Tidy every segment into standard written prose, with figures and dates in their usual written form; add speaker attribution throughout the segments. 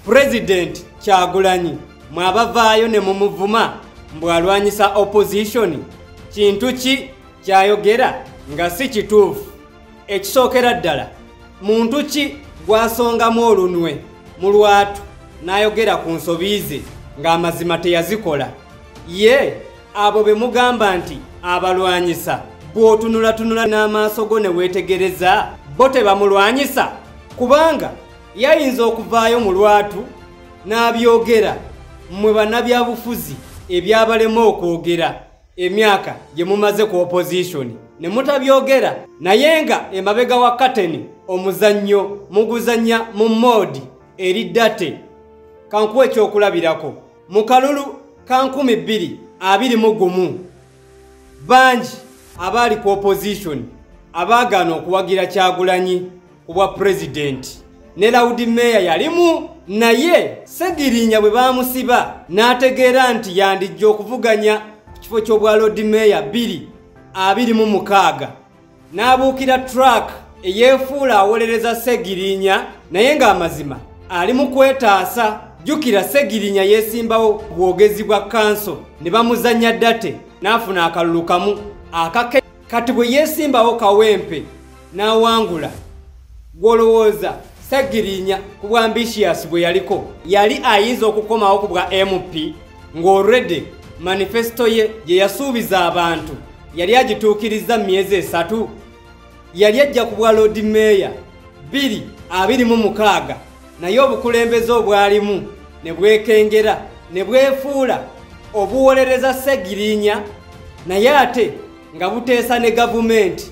Speaker 1: President Kyagulanyi mwabavaayo ne mumuvuma mbwalwanyisa opposition kintu ki kyayogera nga si kituufu. Ekisookera ddala muntu ki gwasongamu olunwe mu lwatu n'ayogera ku nsobi ze ng'amazima teyazikola. Ye abo be mugamba nti abalwanyisa bw'otunulatunula n'amaaso go ne weetegereza bo tebamulwanyisa, kubanga yayinza okuvaayo mu lwatu n'abyogera mmwe bannabyabufuzi ebyabalema okwogera emyaka gye mumaze ku opposition ne mutabyogera, naye nga emabega wa kateni omuzannyo muguzannya mu modi eri ddate. Kankuwa ekyokulabirako mu kalulu ka 2021 bangi abaali ku opposition abaagaana okuwagira Kyagulanyi ku bwa president ne Lord Mayor yalimu, naye Segirinya bwe baamusiba n'ategeera nti yandijja okuvuganya ku kifo ky'obwa Lord Mayor 2026 n'abuukira track eyeefuula awolereza Segirinya, naye ng'amazima ali mu kwetaasa. Jjukira Segirinya yeesimbawo bwogezi bwa kanso ne bamuzannya ddate n'afuna akalulu kamu akake. Kati bwe yeesimbawo kawempe n'awangula, gw'olowooza Segirinya ku bwa ambitious bwe yaliko yali ayinza okukomawo ku bwa MP ng'already manifesto ye gye yasuubiza abantu yali agituukiriza myezi 3? Yali ajja ku bwa Lord Mayor 2026, naye obukulembeze obwalimu ne bwekengera ne bwefuula obuwolereza Segirinya, naye ate nga buteesa ne gavumenti.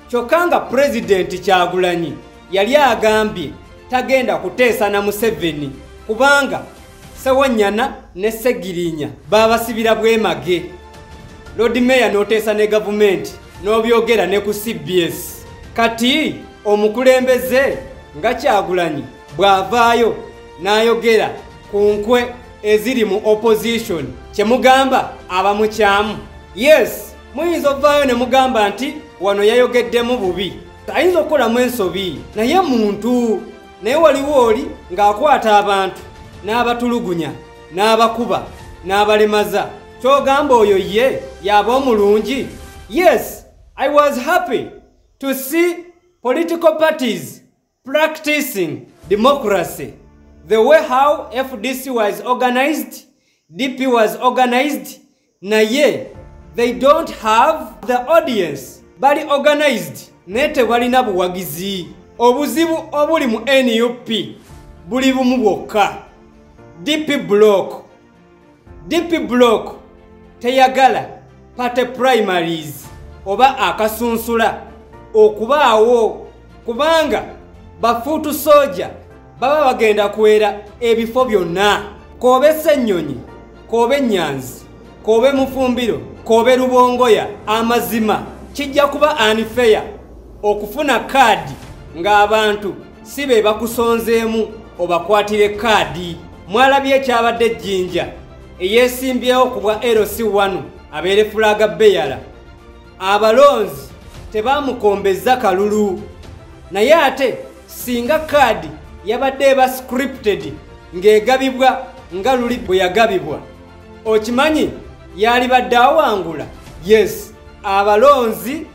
Speaker 1: Kyokka nga President Kyagulanyi yali agambye tagenda kuteesa na Museveni kubanga Ssewanyana ne Segirinya baabasibira bwemage. Lord Mayor n'oteesa ne gavumenti n'obyogera ne ku CBS. Kati omukulembeze nga Kyagulanyi bw'avaayo n'ayogera ku nkwe eziri mu opposition kye mugamba aba mukyamu. Yes, muyinza ovaayo ne mugamba nti wano yayogeddemu bubi, ayinza okukolamu ensobi, naye muntu. Naye waliwo oli ng'akwata abantu n'abatulugunya n'abakuba n'abalemaza, ky'ogamba oyo ye yaba omulungi? Yes, I was happy to see political parties practicing democracy the way how FDC was organized, DP was organized, naye they don't have the audience, bali organized naye tebalina buwagizi. Obuzibu obuli mu NUP buli bumu bwokka. DP block teyagala party primaries oba akasunsula okubaawo, kubanga bafuutu soja baba bagenda kuwera ebifo byonna. Koobe Ssenyonyi, koobe Nyanzi, koobe Mufumbiro, koobe Rubongoya, amazima kijja kuba unfair okufuna kaadi ng'abantu si be bakusonzeemu obakwatire kaadi. Mwalabye ekyabadde Jjinja eyeesimbyewo ku bwa LC1 abeere fulaga beyala. Abalonzi tebaamukombezza kalulu, naye ate singa kaadi yabadde eba scripted ng'egabibwa nga luli bwe yagabibwa, okimanyi yalibadde awangula? Yes, abalonzi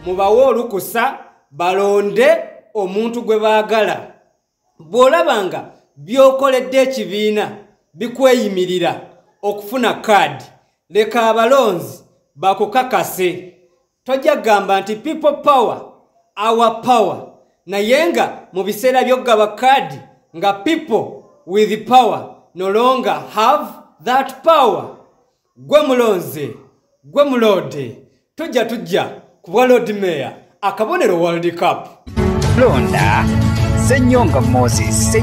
Speaker 1: mubawe olukusa balonde omuntu gwe baagala. Bw'olabanga by'okoledde ekibiina bikweyimirira okufuna kaadi, leka abalonzi bakukakase. Tojja gamba nti people power, our power, naye nga mu biseera by'okugaba kaadi nga people with power no longer have that power. Gwe mulonze, gwe mulode, tujja ku bwa Lord Mayor akabonero World Cup.
Speaker 2: Londa Ssenyonga Moses.